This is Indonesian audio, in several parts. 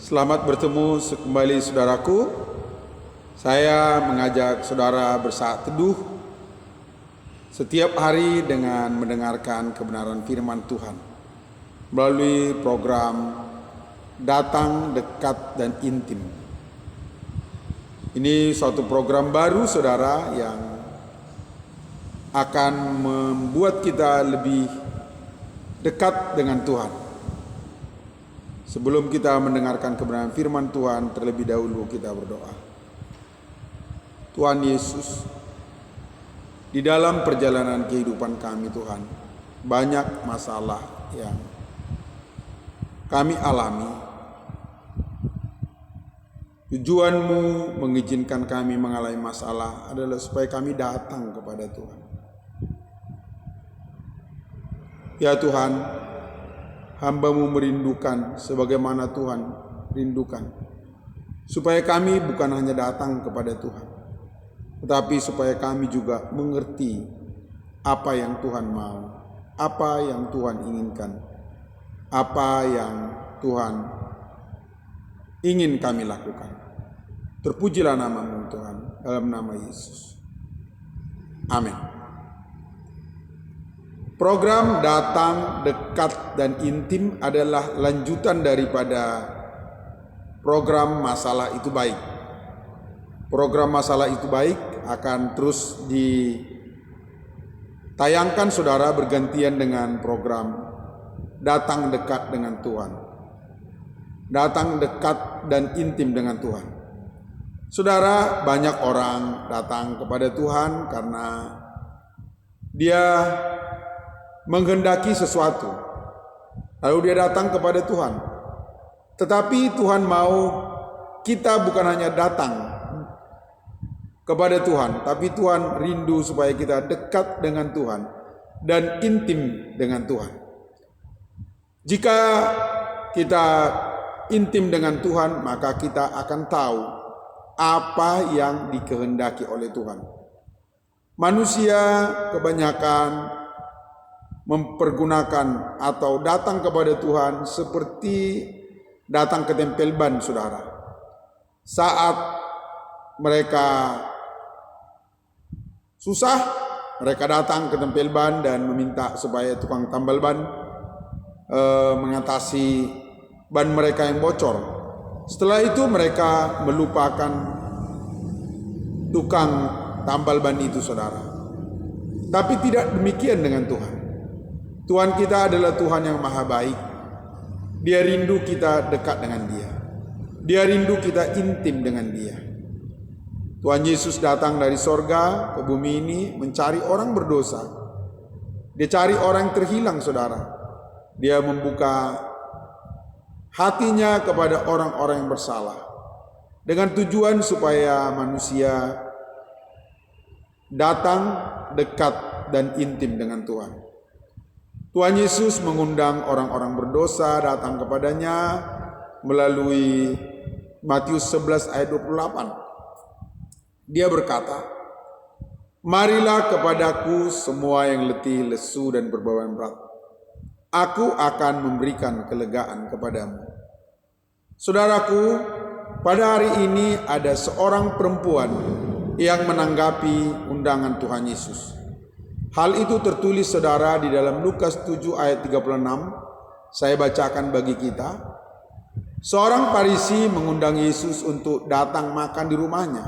Selamat bertemu kembali saudaraku. Saya mengajak saudara bersaat teduh setiap hari dengan mendengarkan kebenaran firman Tuhan melalui program Datang, Dekat, dan Intim. Ini suatu program baru saudara yang akan membuat kita lebih dekat dengan Tuhan. Sebelum kita mendengarkan kebenaran firman Tuhan, terlebih dahulu kita berdoa. Tuhan Yesus, di dalam perjalanan kehidupan kami Tuhan, banyak masalah yang kami alami. Tujuanmu mengizinkan kami mengalami masalah adalah supaya kami datang kepada Tuhan. Ya Tuhan, hamba-Mu merindukan sebagaimana Tuhan rindukan, supaya kami bukan hanya datang kepada Tuhan, tetapi supaya kami juga mengerti apa yang Tuhan mau, apa yang Tuhan inginkan, apa yang Tuhan ingin kami lakukan. Terpujilah nama-Mu Tuhan, dalam nama Yesus. Amin. Program Datang, Dekat, dan Intim adalah lanjutan daripada program Masalah Itu Baik. Program Masalah Itu Baik akan terus ditayangkan saudara bergantian dengan program Datang, Dekat dengan Tuhan. Datang, dekat, dan intim dengan Tuhan. Saudara, banyak orang datang kepada Tuhan karena dia menghendaki sesuatu, lalu dia datang kepada Tuhan. Tetapi Tuhan mau kita bukan hanya datang kepada Tuhan, tapi Tuhan rindu supaya kita dekat dengan Tuhan dan intim dengan Tuhan. Jika kita intim dengan Tuhan, maka kita akan tahu apa yang dikehendaki oleh Tuhan. Manusia kebanyakan mempergunakan atau datang kepada Tuhan seperti datang ke tempel ban, saudara. Saat mereka susah, mereka datang ke tempel ban dan meminta supaya tukang tambal ban mengatasi ban mereka yang bocor. Setelah itu mereka melupakan tukang tambal ban itu, saudara. Tapi tidak demikian dengan Tuhan. Tuhan kita adalah Tuhan yang maha baik. Dia rindu kita dekat dengan Dia. Dia rindu kita intim dengan Dia. Tuhan Yesus datang dari sorga ke bumi ini mencari orang berdosa. Dia cari orang yang terhilang, saudara. Dia membuka hatinya kepada orang-orang yang bersalah, dengan tujuan supaya manusia datang, dekat, dan intim dengan Tuhan. Tuhan Yesus mengundang orang-orang berdosa datang kepadanya melalui Matius 11 ayat 28. Dia berkata, "Marilah kepadaku semua yang letih, lesu, dan berbeban berat. Aku akan memberikan kelegaan kepadamu." Saudaraku, pada hari ini ada seorang perempuan yang menanggapi undangan Tuhan Yesus. Hal itu tertulis saudara di dalam Lukas 7 ayat 36. Saya bacakan bagi kita. Seorang Farisi mengundang Yesus untuk datang makan di rumahnya.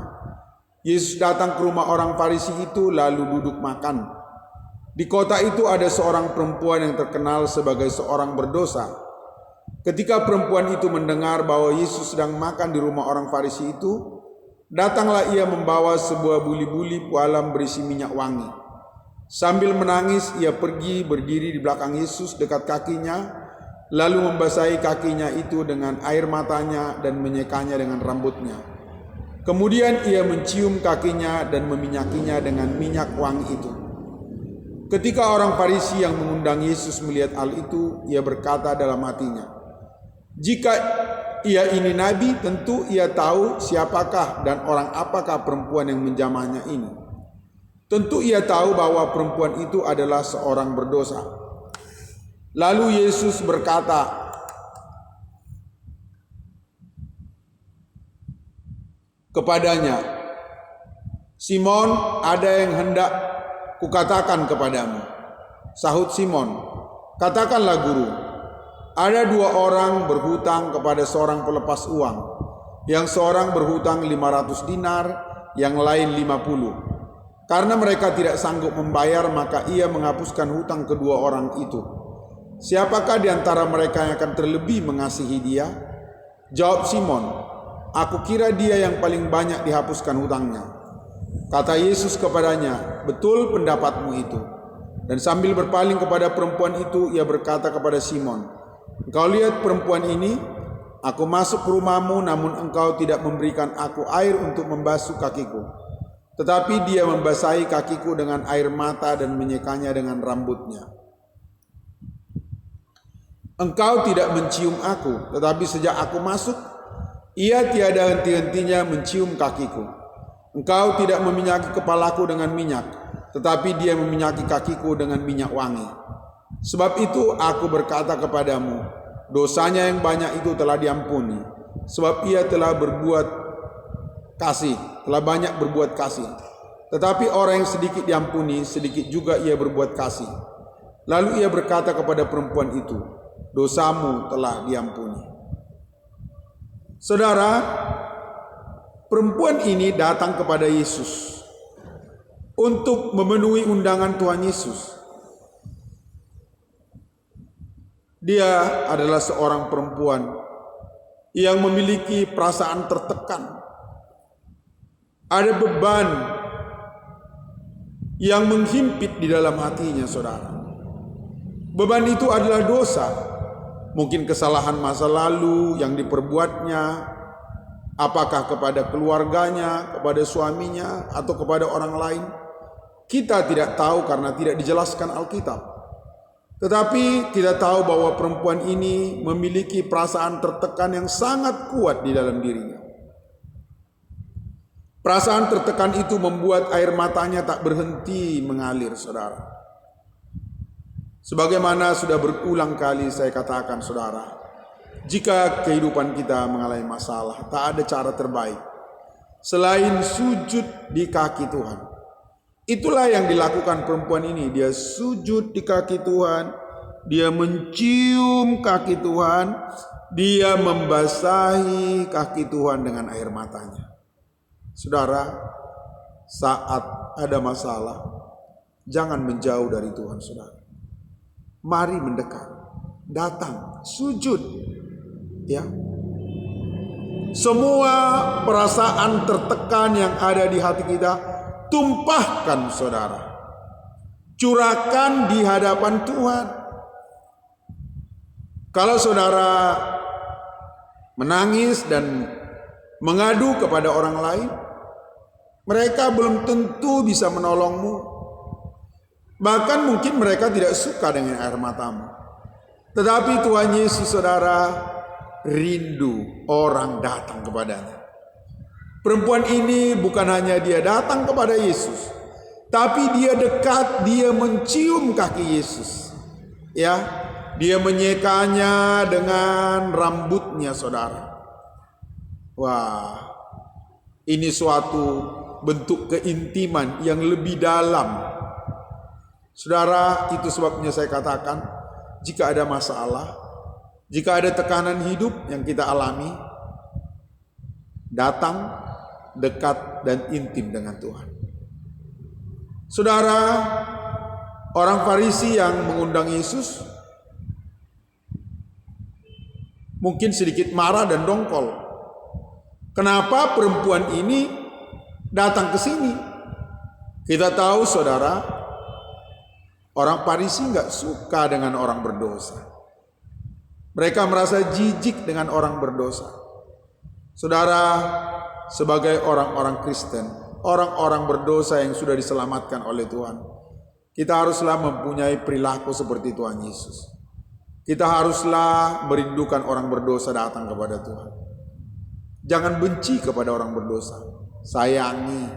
Yesus datang ke rumah orang Farisi itu lalu duduk makan. Di kota itu ada seorang perempuan yang terkenal sebagai seorang berdosa. Ketika perempuan itu mendengar bahwa Yesus sedang makan di rumah orang Farisi itu, datanglah ia membawa sebuah buli-buli pualam berisi minyak wangi. Sambil menangis, ia pergi berdiri di belakang Yesus dekat kakinya, lalu membasahi kakinya itu dengan air matanya dan menyekanya dengan rambutnya. Kemudian ia mencium kakinya dan meminyakinya dengan minyak wangi itu. Ketika orang Farisi yang mengundang Yesus melihat hal itu, ia berkata dalam hatinya, "Jika ia ini nabi, tentu ia tahu siapakah dan orang apakah perempuan yang menjamahnya ini. Tentu ia tahu bahwa perempuan itu adalah seorang berdosa." Lalu Yesus berkata, kepadanya, "Simon, ada yang hendak kukatakan kepadamu." Sahut Simon, "Katakanlah Guru." "Ada 2 orang berhutang kepada seorang pelepas uang. Yang seorang berhutang 500 dinar, yang lain 50. Karena mereka tidak sanggup membayar, maka ia menghapuskan hutang kedua orang itu. Siapakah di antara mereka yang akan terlebih mengasihi dia?" Jawab Simon, "Aku kira dia yang paling banyak dihapuskan hutangnya." Kata Yesus kepadanya, "Betul pendapatmu itu." Dan sambil berpaling kepada perempuan itu, ia berkata kepada Simon, "Engkau lihat perempuan ini? Aku masuk ke rumahmu, namun engkau tidak memberikan aku air untuk membasuh kakiku. Tetapi dia membasahi kakiku dengan air mata dan menyekanya dengan rambutnya. Engkau tidak mencium aku, tetapi sejak aku masuk, ia tiada henti-hentinya mencium kakiku. Engkau tidak meminyaki kepalaku dengan minyak, tetapi dia meminyaki kakiku dengan minyak wangi. Sebab itu aku berkata kepadamu, dosanya yang banyak itu telah diampuni, sebab ia telah banyak berbuat kasih. Tetapi orang yang sedikit diampuni, sedikit juga ia berbuat kasih." Lalu ia berkata kepada perempuan itu, "Dosamu telah diampuni." Saudara, perempuan ini datang kepada Yesus untuk memenuhi undangan Tuhan Yesus. Dia adalah seorang perempuan yang memiliki perasaan tertekan. Ada beban yang menghimpit di dalam hatinya, saudara. Beban itu adalah dosa. Mungkin kesalahan masa lalu yang diperbuatnya, apakah kepada keluarganya, kepada suaminya, atau kepada orang lain. Kita tidak tahu karena tidak dijelaskan Alkitab. Tetapi kita tahu bahwa perempuan ini memiliki perasaan tertekan yang sangat kuat di dalam dirinya. Perasaan tertekan itu membuat air matanya tak berhenti mengalir, saudara. Sebagaimana sudah berulang kali saya katakan, saudara, jika kehidupan kita mengalami masalah, tak ada cara terbaik selain sujud di kaki Tuhan. Itulah yang dilakukan perempuan ini. Dia sujud di kaki Tuhan, dia mencium kaki Tuhan, dia membasahi kaki Tuhan dengan air matanya. Saudara, saat ada masalah, jangan menjauh dari Tuhan, saudara. Mari mendekat, datang, sujud. Ya. Semua perasaan tertekan yang ada di hati kita, tumpahkan, saudara. Curahkan di hadapan Tuhan. Kalau saudara menangis dan mengadu kepada orang lain, mereka belum tentu bisa menolongmu. Bahkan mungkin mereka tidak suka dengan air matamu. Tetapi Tuhan Yesus, saudara, rindu orang datang kepadanya. Perempuan ini bukan hanya dia datang kepada Yesus, tapi dia dekat, dia mencium kaki Yesus. Ya, dia menyekanya dengan rambutnya, saudara. Wah, ini suatu bentuk keintiman yang lebih dalam. Saudara, itu sebabnya saya katakan, jika ada masalah, jika ada tekanan hidup yang kita alami, datang, dekat, dan intim dengan Tuhan. Saudara, orang Farisi yang mengundang Yesus mungkin sedikit marah dan dongkol. Kenapa perempuan ini datang ke sini? Kita tahu, saudara, orang Farisi nggak suka dengan orang berdosa. Mereka merasa jijik dengan orang berdosa. Saudara, sebagai orang-orang Kristen, orang-orang berdosa yang sudah diselamatkan oleh Tuhan, kita haruslah mempunyai perilaku seperti Tuhan Yesus. Kita haruslah merindukan orang berdosa datang kepada Tuhan. Jangan benci kepada orang berdosa, sayangi.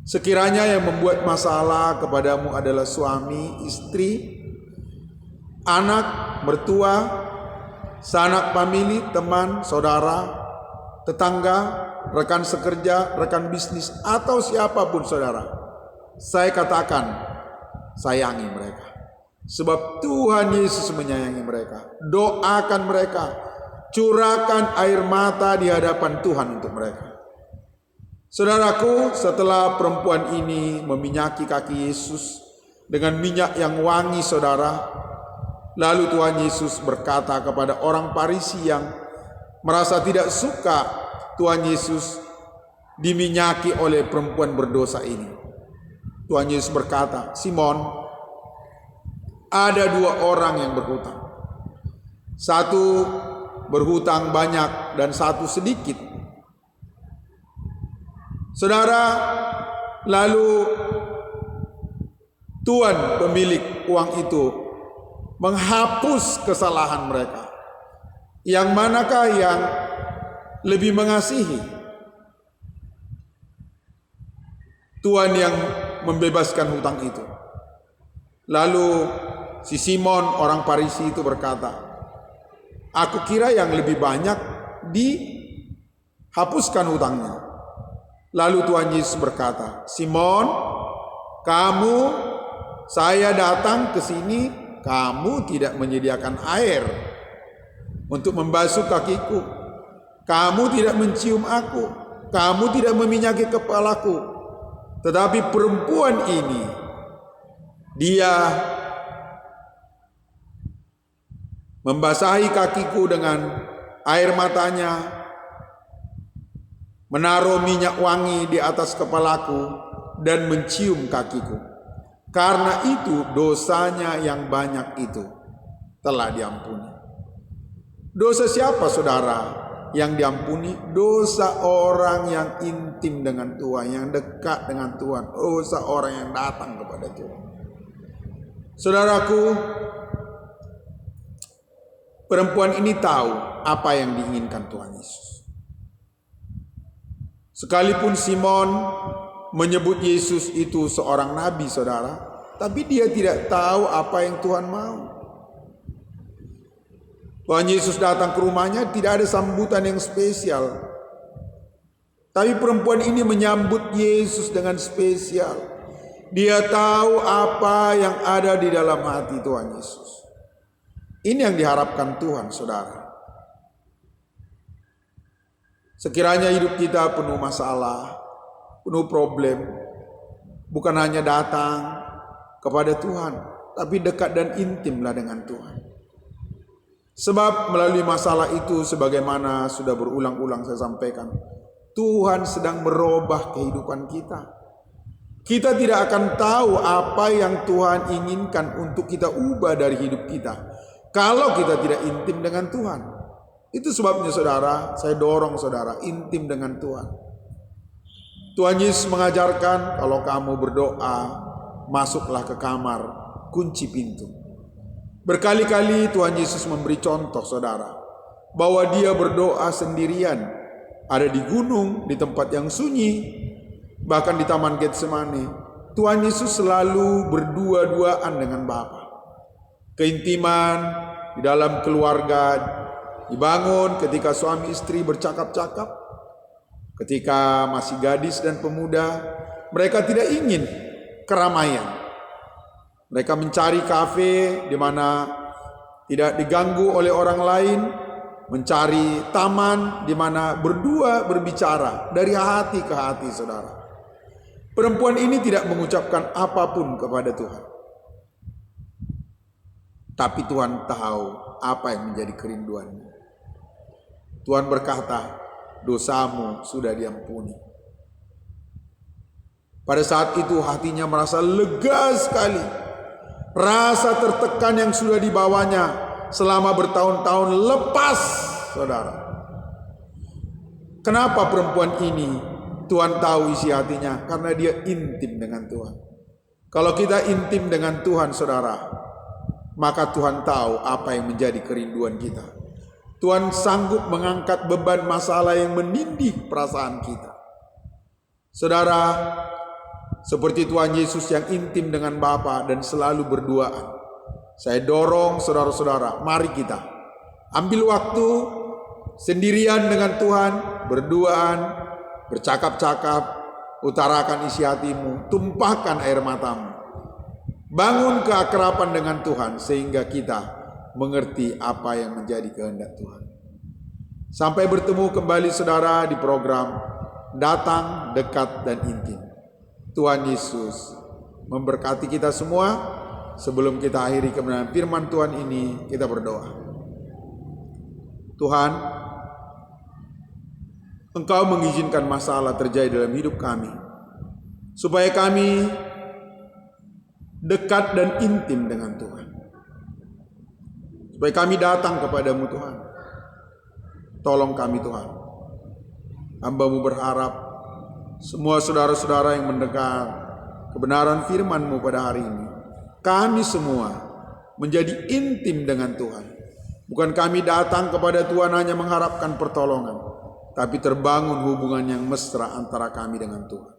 Sekiranya yang membuat masalah kepadamu adalah suami, istri, anak, mertua, sanak famili, teman, saudara, tetangga, rekan sekerja, rekan bisnis, atau siapapun saudara, saya katakan, sayangi mereka. Sebab Tuhan Yesus menyayangi mereka. Doakan mereka, curahkan air mata di hadapan Tuhan untuk mereka. Saudaraku, setelah perempuan ini meminyaki kaki Yesus dengan minyak yang wangi saudara, lalu Tuhan Yesus berkata kepada orang Farisi yang merasa tidak suka Tuhan Yesus diminyaki oleh perempuan berdosa ini. Tuhan Yesus berkata, Simon, ada dua orang yang berhutang. Satu berhutang banyak dan satu sedikit. Saudara, lalu Tuhan pemilik uang itu menghapus kesalahan mereka. Yang manakah yang lebih mengasihi? Tuhan yang membebaskan hutang itu. Lalu si Simon orang Farisi itu berkata, aku kira yang lebih banyak dihapuskan hutangnya. Lalu Tuhan Yesus berkata, Simon, saya datang ke sini, kamu tidak menyediakan air untuk membasuh kakiku. Kamu tidak mencium aku. Kamu tidak meminyaki kepalaku. Tetapi perempuan ini, dia membasahi kakiku dengan air matanya, menaruh minyak wangi di atas kepalaku, dan mencium kakiku. Karena itu dosanya yang banyak itu telah diampuni. Dosa siapa saudara yang diampuni? Dosa orang yang intim dengan Tuhan, yang dekat dengan Tuhan. Dosa orang yang datang kepada Tuhan. Saudaraku, perempuan ini tahu apa yang diinginkan Tuhan Yesus. Sekalipun Simon menyebut Yesus itu seorang nabi saudara, tapi dia tidak tahu apa yang Tuhan mau. Tuhan Yesus datang ke rumahnya, tidak ada sambutan yang spesial. Tapi perempuan ini menyambut Yesus dengan spesial. Dia tahu apa yang ada di dalam hati Tuhan Yesus. Ini yang diharapkan Tuhan saudara. Sekiranya hidup kita penuh masalah, penuh problem, bukan hanya datang kepada Tuhan, tapi dekat dan intimlah dengan Tuhan. Sebab melalui masalah itu, sebagaimana sudah berulang-ulang saya sampaikan, Tuhan sedang merubah kehidupan kita. Kita tidak akan tahu apa yang Tuhan inginkan untuk kita ubah dari hidup kita kalau kita tidak intim dengan Tuhan. Itu sebabnya saudara, saya dorong saudara intim dengan Tuhan. Tuhan Yesus mengajarkan, kalau kamu berdoa, masuklah ke kamar, kunci pintu. Berkali-kali Tuhan Yesus memberi contoh saudara, bahwa dia berdoa sendirian, ada di gunung, di tempat yang sunyi, bahkan di Taman Getsemani. Tuhan Yesus selalu berdua-duaan dengan Bapa. Keintiman di dalam keluarga dibangun ketika suami istri bercakap-cakap, ketika masih gadis dan pemuda. Mereka tidak ingin keramaian. Mereka mencari kafe di mana tidak diganggu oleh orang lain, mencari taman di mana berdua berbicara dari hati ke hati saudara. Perempuan ini tidak mengucapkan apapun kepada Tuhan. Tapi Tuhan tahu apa yang menjadi kerinduannya. Tuhan berkata, dosamu sudah diampuni. Pada saat itu hatinya merasa lega sekali. Rasa tertekan yang sudah dibawanya selama bertahun-tahun lepas, saudara. Kenapa perempuan ini Tuhan tahu isi hatinya? Karena dia intim dengan Tuhan. Kalau kita intim dengan Tuhan, saudara, maka Tuhan tahu apa yang menjadi kerinduan kita. Tuhan sanggup mengangkat beban masalah yang menindih perasaan kita. Saudara, seperti Tuhan Yesus yang intim dengan Bapa dan selalu berduaan, saya dorong saudara-saudara, mari kita ambil waktu sendirian dengan Tuhan, berduaan, bercakap-cakap, utarakan isi hatimu, tumpahkan air matamu. Bangun keakraban dengan Tuhan sehingga kita mengerti apa yang menjadi kehendak Tuhan. Sampai bertemu kembali saudara di program Datang, Dekat, dan Intim. Tuhan Yesus memberkati kita semua. Sebelum kita akhiri kebenaran firman Tuhan ini, kita berdoa. Tuhan, Engkau mengizinkan masalah terjadi dalam hidup kami, supaya kami dekat dan intim dengan Tuhan. Supaya kami datang kepadamu Tuhan. Tolong kami Tuhan. Hamba-Mu berharap semua saudara-saudara yang mendengar kebenaran firman-Mu pada hari ini, kami semua menjadi intim dengan Tuhan. Bukan kami datang kepada Tuhan hanya mengharapkan pertolongan, tapi terbangun hubungan yang mesra antara kami dengan Tuhan.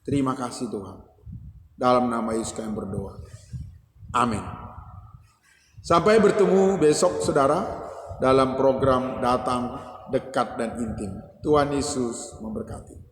Terima kasih Tuhan. Dalam nama Yesus kami berdoa. Amin. Sampai bertemu besok saudara dalam program Datang, Dekat, dan Intim. Tuhan Yesus memberkati.